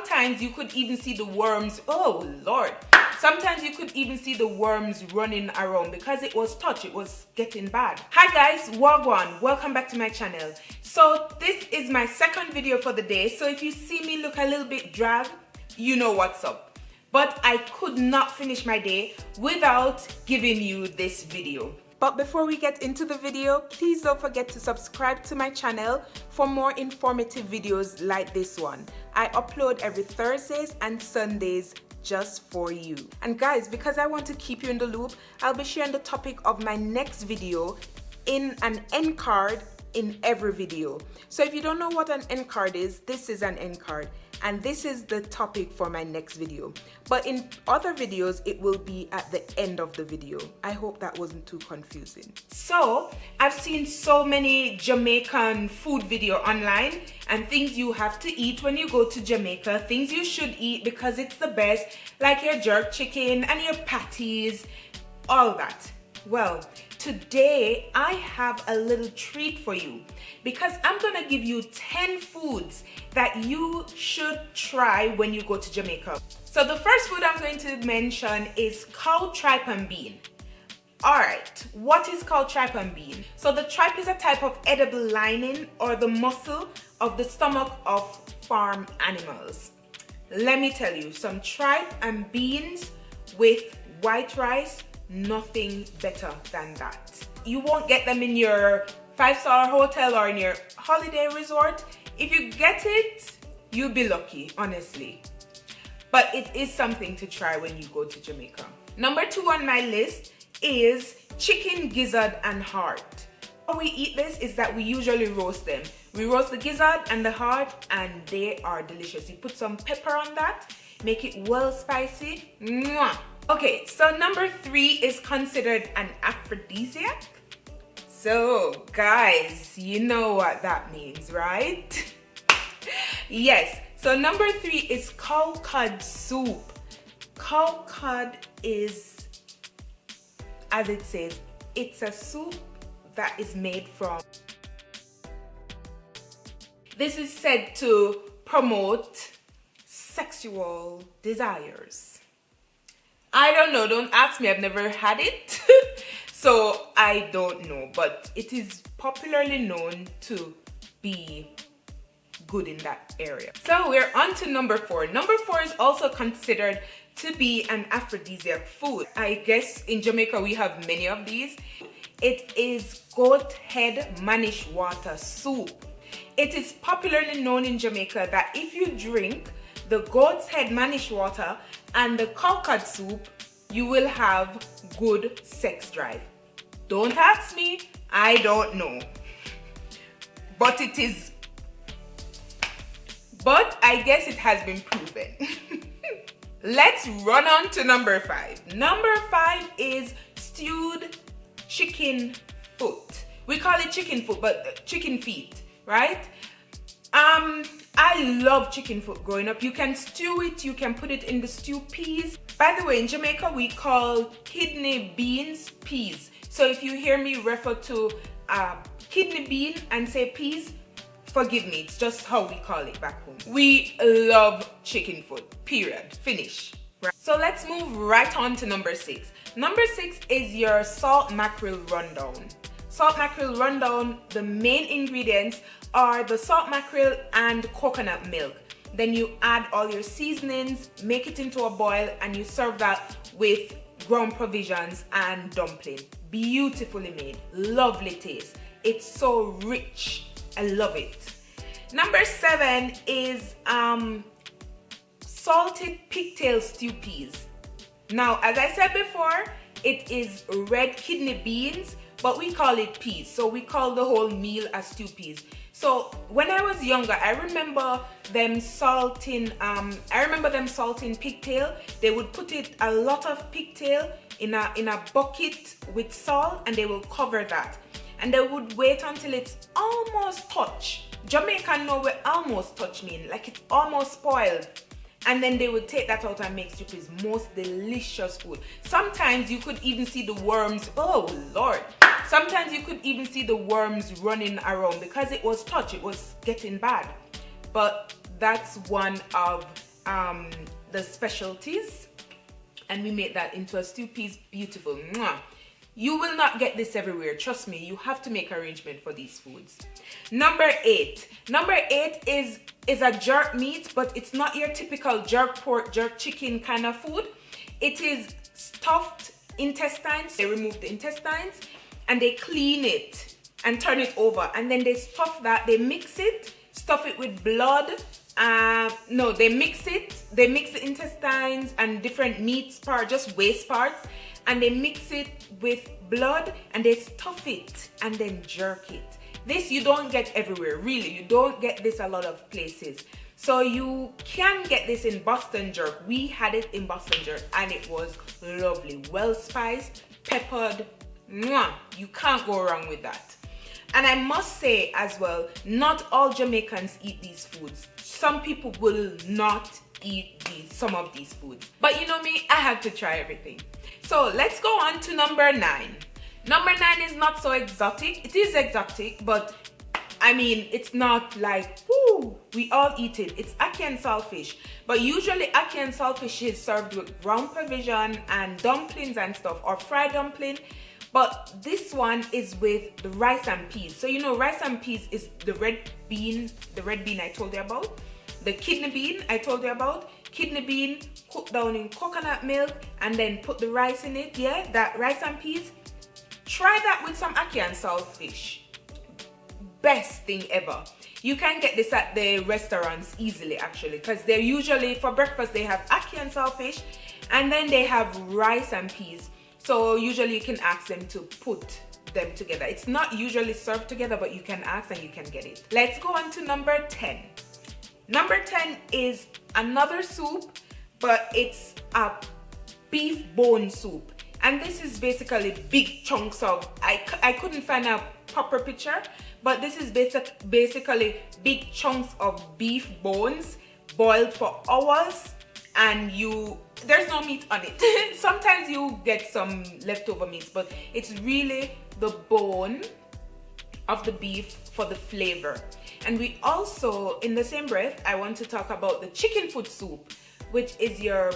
Sometimes you could even see the worms. Oh Lord. Sometimes you could even see the worms running around because it was touched. It was getting bad. Hi guys, Wagwan. Welcome back to my channel. So this is my second video for the day. So if you see me look a little bit drab, you know what's up. But I could not finish my day without giving you this video. But before we get into the video, please don't forget to subscribe to my channel for more informative videos like this one. I upload every Thursdays and Sundays just for you. And guys, because I want to keep you in the loop, I'll be sharing the topic of my next video in an end card in every video. So if you don't know what an end card is, this is an end card. And this is the topic for my next video. But in other videos, it will be at the end of the video. I hope that wasn't too confusing. So, I've seen so many Jamaican food video online and things you have to eat when you go to Jamaica, things you should eat because it's the best, like your jerk chicken and your patties, all that. Well, today I have a little treat for you because I'm gonna give you 10 foods that you should try when you go to Jamaica. So the first food I'm going to mention is cow tripe and bean. Alright, what is cow tripe and bean? So the tripe is a type of edible lining or the muscle of the stomach of farm animals. Let me tell you, some tripe and beans with white rice, nothing better than that. You won't get them in your 5-star hotel or in your holiday resort. If you get it, you'll be lucky, honestly. But it is something to try when you go to Jamaica. Number 2 on my list is chicken gizzard and heart. How we eat this is that we usually roast them. We roast the gizzard and the heart and they are delicious. You put some pepper on that, make it well spicy. Mwah! Okay, so number 3 is considered an aphrodisiac. So guys, you know what that means, right? Yes, so number 3 is cow cod soup. Cow cod is, as it says, it's a soup that is made from. This is said to promote sexual desires. I don't know, don't ask me, I've never had it. So I don't know, but it is popularly known to be good in that area. So we're on to number 4. Number 4 is also considered to be an aphrodisiac food. I guess in Jamaica we have many of these. It is goat head Mannish water soup. It is popularly known in Jamaica that if you drink the goat's head Mannish water and the cow cod soup, you will have good sex drive. Don't ask me, I don't know. But it is. But I guess it has been proven. Let's run on to number 5. Number 5 is stewed chicken foot. We call it chicken foot, but chicken feet, right? I love chicken foot growing up. You can stew it, you can put it in the stew peas. By the way, in Jamaica, we call kidney beans peas. So if you hear me refer to kidney bean and say peas, forgive me, it's just how we call it back home. We love chicken foot, period, finish. Right. So let's move right on to number 6. Number 6 is your salt mackerel rundown. Salt mackerel rundown, the main ingredients are the salt mackerel and coconut milk. Then you add all your seasonings, make it into a boil, and you serve that with ground provisions and dumpling. Beautifully made, lovely taste. It's so rich, I love it. Number 7 is salted pigtail stew peas. Now, as I said before, it is red kidney beans, but we call it peas. So we call the whole meal as stew peas. So when I was younger, I remember them salting pigtail. They would put a lot of pigtail in a bucket with salt and they will cover that. And they would wait until it's almost touched. Jamaican know what almost touch mean, like it's almost spoiled. And then they would take that out and make stew peas. Most delicious food. Sometimes you could even see the worms. Oh Lord. Sometimes you could even see the worms running around because it was touched. It was getting bad. But that's one of the specialties, and we make that into a stew piece. Beautiful. Mwah. You will not get this everywhere, trust me. You have to make arrangement for these foods. Number 8 is a jerk meat, but it's not your typical jerk pork, jerk chicken kind of food. It is stuffed intestines. They remove the intestines and they clean it and turn it over, and then they stuff that, they mix it, stuff it with blood. No, they mix the intestines and different meat parts, just waste parts, and they mix it with blood and they stuff it and then jerk it. This you don't get everywhere, really. You don't get this a lot of places. So you can get this in Boston jerk. We had it in Boston jerk and it was lovely. Well spiced, peppered. Mwah. You can't go wrong with that. And I must say as well, not all Jamaicans eat these foods. Some people will not eat some of these foods. But you know me, I have to try everything. So let's go on to number 9. Number 9 is not so exotic. It is exotic, but I mean, it's not like, whoo, we all eat it. It's ackee and saltfish. But usually ackee and saltfish is served with ground provision and dumplings and stuff, or fried dumpling. But this one is with the rice and peas. So you know, rice and peas is the red bean I told you about. The kidney bean I told you about. Kidney bean cooked down in coconut milk and then put the rice in it. Yeah, that rice and peas. Try that with some ackee and saltfish. Best thing ever. You can get this at the restaurants easily actually, because they're usually, for breakfast they have ackee and saltfish and then they have rice and peas. So usually you can ask them to put them together. It's not usually served together, but you can ask and you can get it. Let's go on to number 10. Number 10 is another soup, but it's a beef bone soup. And this is basically big chunks of, I couldn't find a proper picture, but this is basically big chunks of beef bones boiled for hours, and there's no meat on it. Sometimes you get some leftover meat, but it's really the bone of the beef for the flavor. And we also, in the same breath, I want to talk about the chicken foot soup, which is your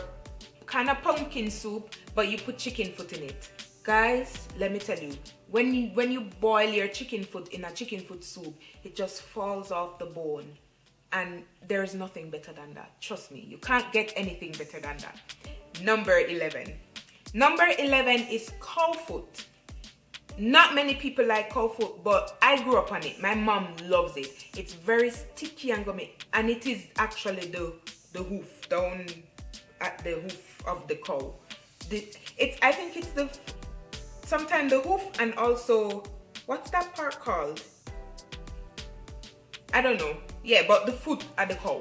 kind of pumpkin soup, but you put chicken foot in it. Guys, let me tell you, when you boil your chicken foot in a chicken foot soup, it just falls off the bone. And there's nothing better than that. Trust me, you can't get anything better than that. Number 11. Number 11 is cow foot. Not many people like cow foot, but I grew up on it. My mom loves it. It's very sticky and gummy, and it is actually the hoof, down at the hoof of the cow. I think it's sometimes the hoof, and also, what's that part called? I don't know. Yeah, but the foot at the cow.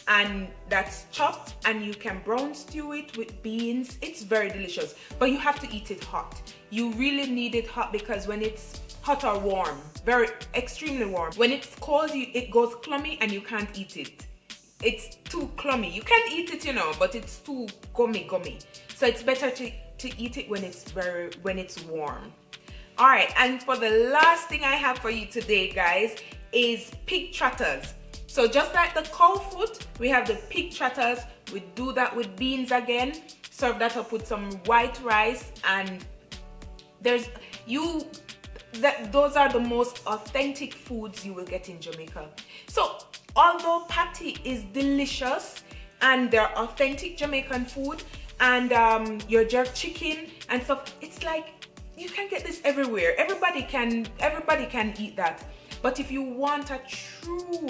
And that's chopped, and you can brown stew it with beans. It's very delicious, but you have to eat it hot. You really need it hot, because when it's hot or warm, very extremely warm, when it's cold, it goes clummy and you can't eat it. It's too clummy. You can eat it, you know, but it's too gummy. So it's better to eat it when it's warm. All right, and for the last thing I have for you today, guys, is pig trotters. So just like the cow foot, we have the pig trotters. We do that with beans again. Serve that up with some white rice, and those are the most authentic foods you will get in Jamaica. So although patty is delicious and they're authentic Jamaican food, and your jerk chicken and stuff, it's like you can get this everywhere. Everybody can eat that. But if you want a true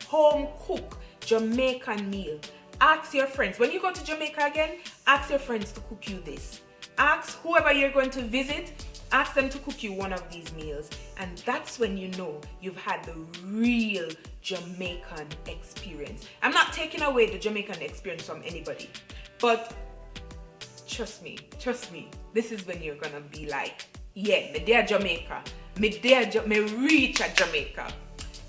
home cook Jamaican meal, ask your friends. When you go to Jamaica again, ask your friends to cook you this. Ask whoever you're going to visit, ask them to cook you one of these meals. And that's when you know you've had the real Jamaican experience. I'm not taking away the Jamaican experience from anybody, but trust me, this is when you're gonna be like, yeah, me there Jamaica. Me reach at Jamaica.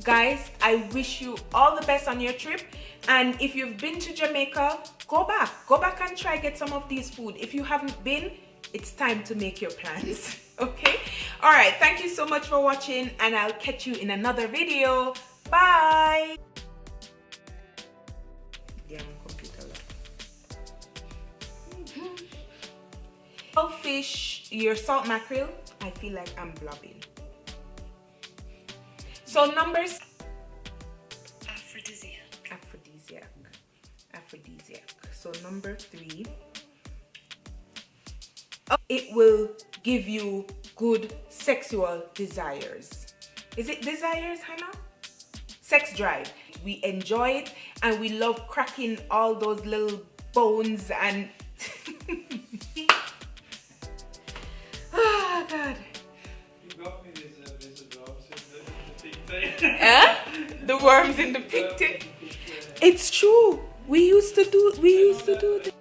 Guys, I wish you all the best on your trip. And if you've been to Jamaica, go back and try get some of these food. If you haven't been, it's time to make your plans. Okay? All right, thank you so much for watching, and I'll catch you in another video. Bye. Damn computer. Fish, your salt mackerel. I feel like I'm blobbing. So numbers. Aphrodisiac. So number 3. It will give you good sexual desires. Is it desires, Hannah? Sex drive. We enjoy it and we love cracking all those little bones and oh God. You got me these worms in the pigtail. The worms in the pigtail. It's true. We used to do this.